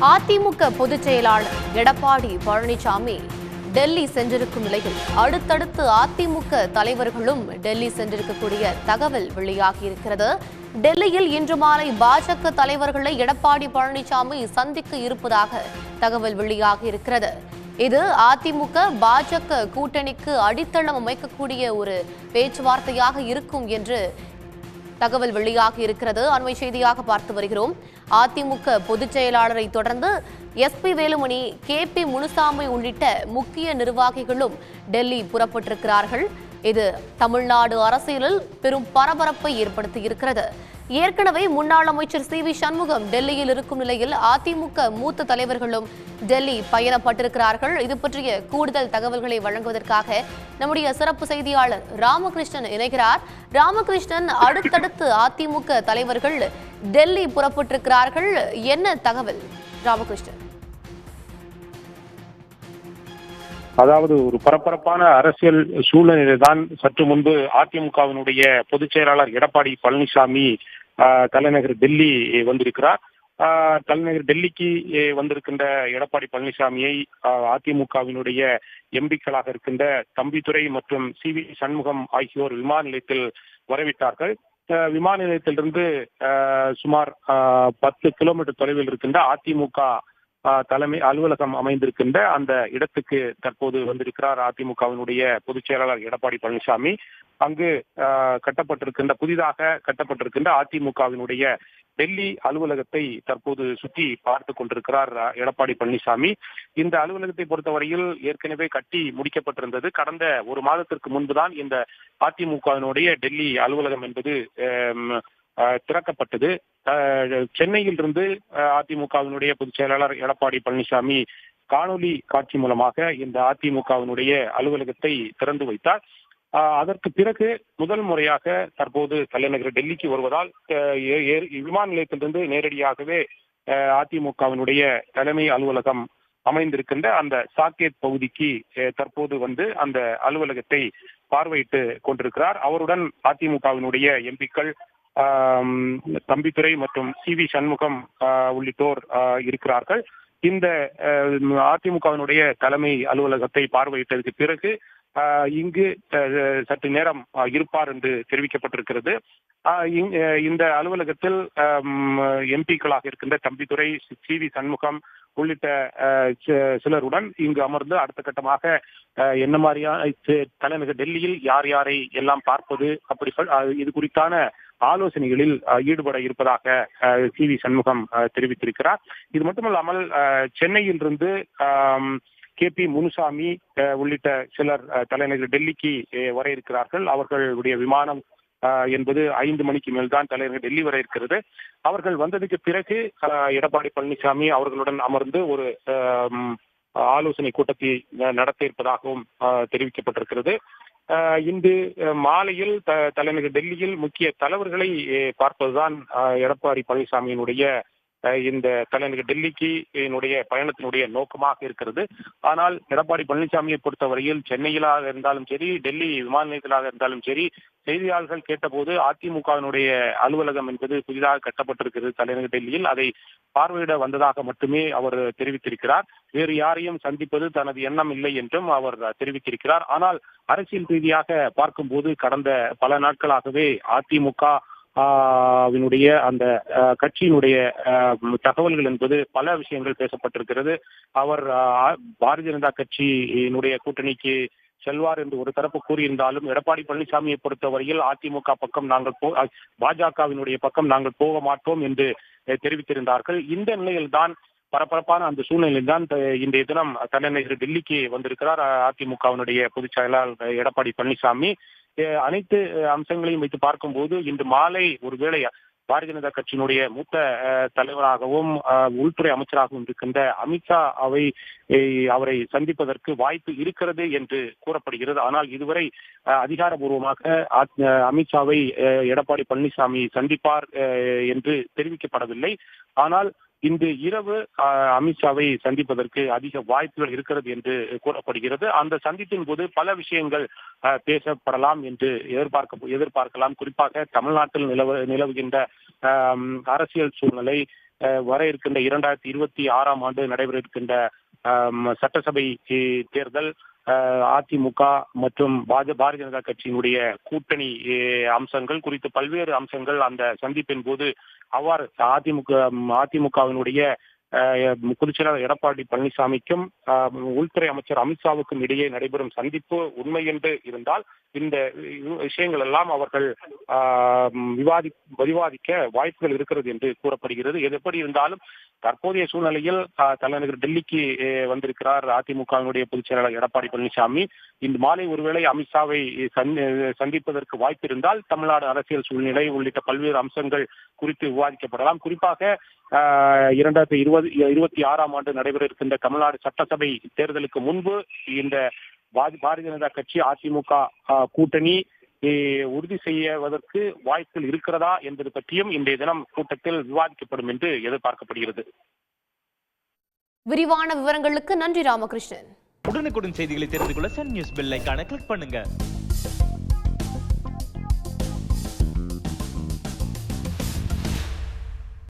அதிமுக பொதுச் செயலாளர் எடப்பாடி பழனிசாமி டெல்லி சென்றிருக்கும் நிலையில் அடுத்தடுத்து அதிமுக தலைவர்களும் டெல்லி சென்றிருக்கக்கூடிய தகவல் வெளியாகியிருக்கிறது. டெல்லியில் இன்று மாலை பாஜக தலைவர்களை எடப்பாடி பழனிசாமி சந்திக்க இருப்பதாக தகவல் வெளியாகியிருக்கிறது. இது அதிமுக பாஜக கூட்டணிக்கு அடித்தளம் அமைக்கக்கூடிய ஒரு பேச்சுவார்த்தையாக இருக்கும் என்று தகவல் வெளியாகி இருக்கிறது. அண்மை செய்தியாக பார்த்து வருகிறோம். அதிமுக பொதுச் செயலாளரை தொடர்ந்து SP வேலுமணி, KP முனுசாமி உள்ளிட்ட முக்கிய நிர்வாகிகளும் டெல்லி புறப்பட்டிருக்கிறார்கள். இது தமிழ்நாடு அரசியலில் பெரும் பரபரப்பை ஏற்படுத்தி இருக்கிறது. ஏற்கனவே முன்னாள் அமைச்சர் CV சண்முகம் டெல்லியில் இருக்கும் நிலையில் அதிமுக மூத்த தலைவர்களும் டெல்லி பயணப்பட்டிருக்கிறார்கள். இது பற்றிய கூடுதல் தகவல்களை வழங்குவதற்காக நம்முடைய சிறப்பு செய்தியாளர் ராமகிருஷ்ணன் இணைகிறார். ராமகிருஷ்ணன், அடுத்தடுத்து அதிமுக தலைவர்கள் டெல்லி புறப்பட்டிருக்கிறார்கள், என்ன தகவல் ராமகிருஷ்ணன்? அதாவது ஒரு பரபரப்பான அரசியல் சூழ்நிலையில்தான் தான் சற்று முன்பு அதிமுகவினுடைய பொதுச் செயலாளர் எடப்பாடி பழனிசாமி தலைநகர் டெல்லி வந்திருக்கிறார். தலைநகர் டெல்லிக்கு வந்திருக்கின்ற எடப்பாடி பழனிசாமியை அதிமுகவினுடைய எம்பிக்களாக இருக்கின்ற தம்பிதுரை மற்றும் CV சண்முகம் ஆகியோர் விமான நிலையத்தில் வரவேற்றார்கள். விமான நிலையத்திலிருந்து சுமார் 10 கிலோமீட்டர் தொலைவில் இருக்கின்ற அதிமுக தலைமை அலுவலகம் அமைந்திருக்கின்ற அந்த இடத்துக்கு தற்போது வந்திருக்கிறார் அதிமுகவினுடைய பொதுச் செயலாளர் எடப்பாடி பழனிசாமி. அங்கு புதிதாக கட்டப்பட்டிருக்கின்ற அதிமுகவினுடைய டெல்லி அலுவலகத்தை தற்போது சுற்றி பார்த்து கொண்டிருக்கிறார் எடப்பாடி பழனிசாமி. இந்த அலுவலகத்தை பொறுத்தவரையில் ஏற்கனவே கட்டி முடிக்கப்பட்டிருந்தது. கடந்த ஒரு மாதத்திற்கு முன்புதான் இந்த அதிமுகவினுடைய டெல்லி அலுவலகம் என்பது திறக்கப்பட்டது. சென்னையில் இருந்து அதிமுகவினுடைய பொதுச் செயலாளர் எடப்பாடி பழனிசாமி காணொலி காட்சி மூலமாக இந்த அதிமுகவினுடைய அலுவலகத்தை திறந்து வைத்தார். அதற்கு பிறகு முதல் முறையாக தற்போது தலைநகர் டெல்லிக்கு வருவதால் விமான நிலையத்திலிருந்து நேரடியாகவே அதிமுகவினுடைய தலைமை அலுவலகம் அமைந்திருக்கின்ற அந்த சாக்கேத் பகுதிக்கு தற்போது வந்து அந்த அலுவலகத்தை பார்வையிட்டு கொண்டிருக்கிறார். அவருடன் அதிமுகவினுடைய எம்பிக்கள் தம்பிதுரை மற்றும் CV சண்முகம் உள்ளிட்டோர் இருக்கிறார்கள். இந்த அதிமுகவினுடைய தலைமை அலுவலகத்தை பார்வையிட்டதற்கு பிறகு இங்கு சற்று நேரம் இருப்பார் என்று தெரிவிக்கப்பட்டிருக்கிறது. இந்த அலுவலகத்தில் எம்பிக்களாக இருக்கின்ற தம்பிதுரை, CV சண்முகம் உள்ளிட்ட சிலருடன் இங்கு அமர்ந்து அடுத்த கட்டமாக என்ன மாதிரியான தலைநகர் டெல்லியில் யார் யாரை எல்லாம் பார்ப்பது அப்படி இது குறித்தான ஆலோசனைகளில் ஈடுபட இருப்பதாக CV சண்முகம் தெரிவித்திருக்கிறார். இது மட்டுமல்லாமல் சென்னையில் இருந்து KP முனுசாமி உள்ளிட்ட சிலர் தலைநகர் டெல்லிக்கு வர இருக்கிறார்கள். அவர்களுடைய விமானம் என்பது 5 மணிக்கு மேல் தான் தலைநகர் டெல்லி வர இருக்கிறது. அவர்கள் வந்ததுக்கு பிறகு எடப்பாடி பழனிசாமி அவர்களுடன் அமர்ந்து ஒரு ஆலோசனை கூட்டத்தை நடத்த இருப்பதாகவும் தெரிவிக்கப்பட்டிருக்கிறது. இன்று மாலையில் தலைநகர் டெல்லியில் முக்கிய தலைவர்களை பார்ப்பதுதான் எடப்பாடி பழனிசாமியினுடைய இந்த தலைநகர் டெல்லிக்கு பயணத்தினுடைய நோக்கமாக இருக்கிறது. ஆனால் எடப்பாடி பழனிசாமியை பொறுத்தவரையில் சென்னையிலாக இருந்தாலும் சரி, டெல்லி விமான நிலையத்திலாக இருந்தாலும் சரி, செய்தியாளர்கள் கேட்டபோது அதிமுகவினுடைய அலுவலகம் என்பது புதிதாக கட்டப்பட்டிருக்கிறது தலைநகர் டெல்லியில், அதை பார்வையிட வந்ததாக மட்டுமே அவர் தெரிவித்திருக்கிறார். வேறு யாரையும் சந்திப்பது தனது எண்ணம் இல்லை என்றும் அவர் தெரிவித்திருக்கிறார். ஆனால் அரசியல் ரீதியாக பார்க்கும்போது கடந்த பல நாட்களாகவே அதிமுக வினுடைய அந்த கட்சியினுடைய தகவல்கள் என்பது பல விஷயங்கள் பேசப்பட்டிருக்கிறது. அவர் பாரதிய ஜனதா கட்சியினுடைய கூட்டணிக்கு செல்வார் என்று ஒரு தரப்பு கூறியிருந்தாலும் எடப்பாடி பழனிசாமியை பொறுத்தவரையில் அதிமுக பக்கம் பாஜகவினுடைய பக்கம் நாங்கள் போக மாட்டோம் என்று தெரிவித்திருந்தார்கள். இந்த நிலையில்தான் பரபரப்பான அந்த சூழ்நிலையில் தான் இன்றைய தினம் தலைநகர் டெல்லிக்கு வந்திருக்கிறார் அதிமுகவினுடைய பொதுச் செயலாளர் எடப்பாடி பழனிசாமி. அனைத்து அம்சங்களையும் வைத்து பார்க்கும்போது இன்று மாலை ஒருவேளை பாரதிய ஜனதா கட்சியினுடைய மூத்த தலைவராகவும் உள்துறை அமைச்சராகவும் இருக்கின்ற அமித்ஷா அவரை சந்திப்பதற்கு வாய்ப்பு இருக்கிறது என்று கூறப்படுகிறது. ஆனால் இதுவரை அதிகாரபூர்வமாக அமித்ஷாவை எடப்பாடி பழனிசாமி சந்திப்பார் என்று தெரிவிக்கப்படவில்லை. ஆனால் இன்று இரவு அமித்ஷாவை சந்திப்பதற்கு அதிக வாய்ப்புகள் இருக்கிறது என்று கூறப்படுகிறது. அந்த சந்திப்பின் போது பல விஷயங்கள் பேசப்படலாம் என்று எதிர்பார்க்கலாம். குறிப்பாக தமிழ்நாட்டில் நிலவுகின்ற அரசியல் சூழ்நிலை, வர இருக்கின்ற 2026ஆம் ஆண்டு நடைபெற இருக்கின்ற சட்டசபை தேர்தல், அதிமுக மற்றும் பாரதிய ஜனதா கட்சியினுடைய கூட்டணி அம்சங்கள் குறித்து பல்வேறு அம்சங்கள் அந்த சந்திப்பின் போது அவ்வாறு அதிமுகவினுடைய பொதுச் செயலாளர் எடப்பாடி பழனிசாமிக்கும் உள்துறை அமைச்சர் அமித்ஷாவுக்கும் இடையே நடைபெறும் சந்திப்பு உண்மை என்று இருந்தால் இந்த விஷயங்கள் எல்லாம் அவர்கள் விவாதிக்க வாய்ப்புகள் இருக்கிறது என்று கூறப்படுகிறது. எது எப்படி இருந்தாலும் தற்போதைய சூழ்நிலையில் தலைநகர் டெல்லிக்கு வந்திருக்கிறார் அதிமுகவினுடைய பொதுச் செயலாளர் எடப்பாடி பழனிசாமி. இன்று மாலை ஒருவேளை அமித்ஷாவை சந்திப்பதற்கு வாய்ப்பு இருந்தால் தமிழ்நாடு அரசியல் சூழ்நிலை உள்ளிட்ட பல்வேறு அம்சங்கள் குறித்து விவாதிக்கப்படலாம். குறிப்பாக 2026ஆம் ஆண்டு நடைபெற இருக்கின்ற தமிழ்நாடு சட்டசபை தேர்தலுக்கு முன்பு இந்த பாரதிய ஜனதா கட்சி அதிமுக கூட்டணி உறுதி செய்வதற்கு வாய்ப்புகள் இருக்கிறதா என்பது பற்றியும் இன்றைய தினம் கூட்டத்தில் விவாதிக்கப்படும் என்று எதிர்பார்க்கப்படுகிறது. விரிவான விவரங்களுக்கு நன்றி ராமகிருஷ்ணன். உடனுக்குடன் செய்திகளை தெரிந்து கொள்ள சன் நியூஸ் பெல் ஐகானை கிளிக் பண்ணுங்க.